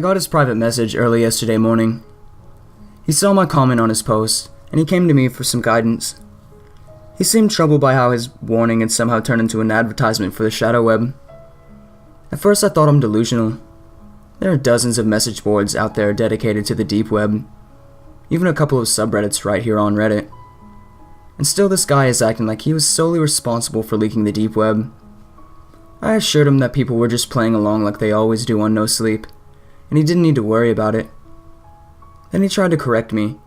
I got his private message early yesterday morning. He saw my comment on his post, and he came to me for some guidance. He seemed troubled by how his warning had somehow turned into an advertisement for the shadow web. At first I thought him delusional. There are dozens of message boards out there dedicated to the deep web, even a couple of subreddits right here on Reddit. And still this guy is acting like he was solely responsible for leaking the deep web. I assured him that people were just playing along like they always do on No Sleep, and he didn't need to worry about it. Then he tried to correct me.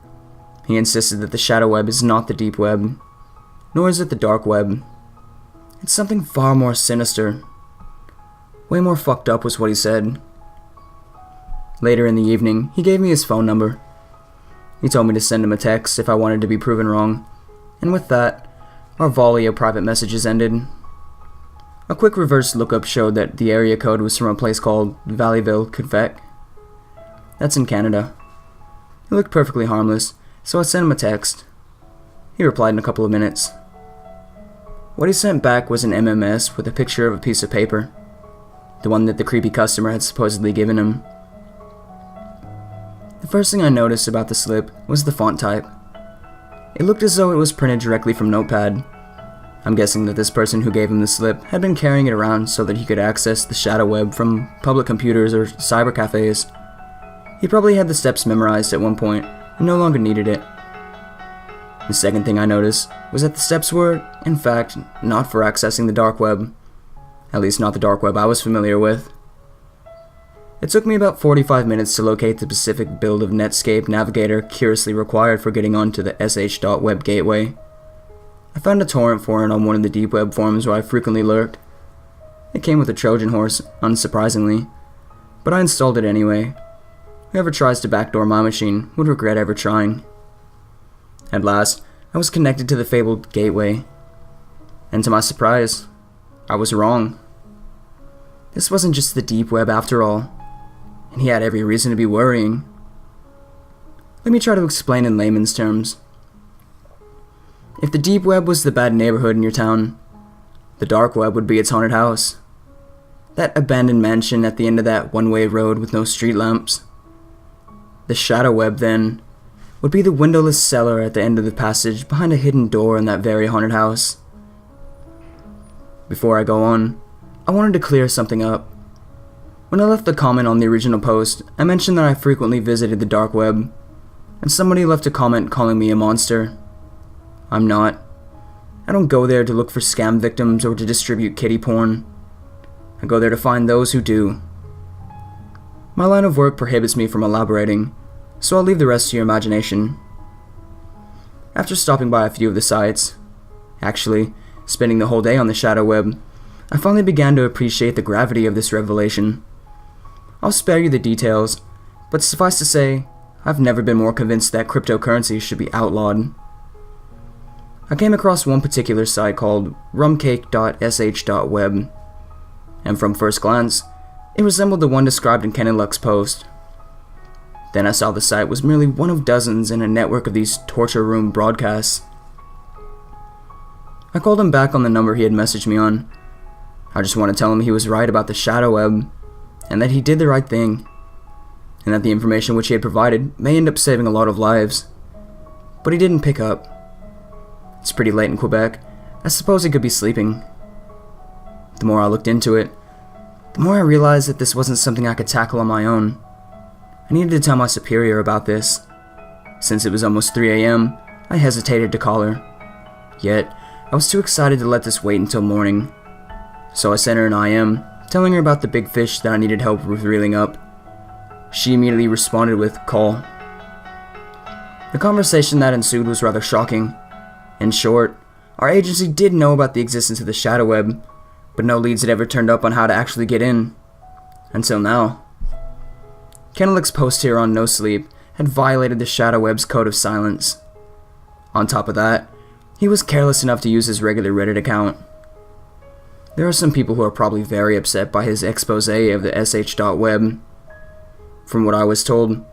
He insisted that the shadow web is not the deep web, nor is it the dark web. It's something far more sinister. Way more fucked up was what he said. Later in the evening, he gave me his phone number. He told me to send him a text if I wanted to be proven wrong, and with that, our volley of private messages ended. A quick reverse lookup showed that the area code was from a place called Valleyville, Quebec. That's in Canada. He looked perfectly harmless, so I sent him a text. He replied in a couple of minutes. What he sent back was an MMS with a picture of a piece of paper, the one that the creepy customer had supposedly given him. The first thing I noticed about the slip was the font type. It looked as though it was printed directly from Notepad. I'm guessing that this person who gave him the slip had been carrying it around so that he could access the shadow web from public computers or cyber cafes. He probably had the steps memorized at one point and no longer needed it. The second thing I noticed was that the steps were, in fact, not for accessing the dark web. At least not the dark web I was familiar with. It took me about 45 minutes to locate the specific build of Netscape Navigator curiously required for getting onto the sh.web gateway. I found a torrent for it on one of the deep web forums where I frequently lurked. It came with a Trojan horse, unsurprisingly, but I installed it anyway. Whoever tries to backdoor my machine would regret ever trying. At last, I was connected to the fabled gateway, and to my surprise, I was wrong. This wasn't just the deep web after all, and he had every reason to be worrying. Let me try to explain in layman's terms. If the deep web was the bad neighborhood in your town, the dark web would be its haunted house. That abandoned mansion at the end of that one-way road with no street lamps. The shadow web, then, would be the windowless cellar at the end of the passage behind a hidden door in that very haunted house. Before I go on, I wanted to clear something up. When I left the comment on the original post, I mentioned that I frequently visited the dark web, and somebody left a comment calling me a monster. I'm not. I don't go there to look for scam victims or to distribute kiddie porn. I go there to find those who do. My line of work prohibits me from elaborating, so I'll leave the rest to your imagination. After stopping by a few of the sites, actually, spending the whole day on the shadow web, I finally began to appreciate the gravity of this revelation. I'll spare you the details, but suffice to say, I've never been more convinced that cryptocurrency should be outlawed. I came across one particular site called rumcake.sh.web, and from first glance, it resembled the one described in Kenneluck's post. Then I saw the site was merely one of dozens in a network of these torture room broadcasts. I called him back on the number he had messaged me on. I just want to tell him he was right about the shadow web, and that he did the right thing, and that the information which he had provided may end up saving a lot of lives. But he didn't pick up. It's pretty late in Quebec. I suppose he could be sleeping. The more I looked into it, the more I realized that this wasn't something I could tackle on my own. I needed to tell my superior about this. Since it was almost 3 a.m., I hesitated to call her. Yet, I was too excited to let this wait until morning. So I sent her an IM, telling her about the big fish that I needed help with reeling up. She immediately responded with, "Call." The conversation that ensued was rather shocking. In short, our agency did know about the existence of the shadow web, but no leads had ever turned up on how to actually get in. Until now. Kenneluck's post here on No Sleep had violated the shadow web's code of silence. On top of that, he was careless enough to use his regular Reddit account. There are some people who are probably very upset by his expose of the sh.web. From what I was told,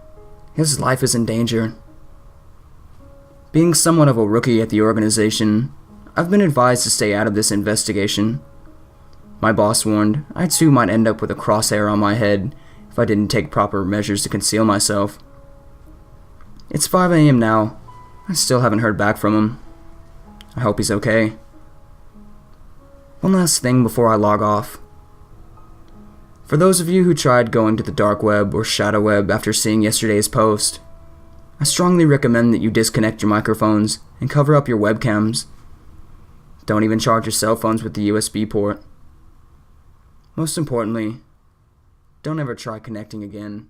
his life is in danger. Being somewhat of a rookie at the organization, I've been advised to stay out of this investigation. My boss warned I too might end up with a crosshair on my head if I didn't take proper measures to conceal myself. It's 5 a.m. now. I still haven't heard back from him. I hope he's okay. One last thing before I log off. For those of you who tried going to the dark web or shadow web after seeing yesterday's post, I strongly recommend that you disconnect your microphones and cover up your webcams. Don't even charge your cell phones with the USB port. Most importantly, don't ever try connecting again.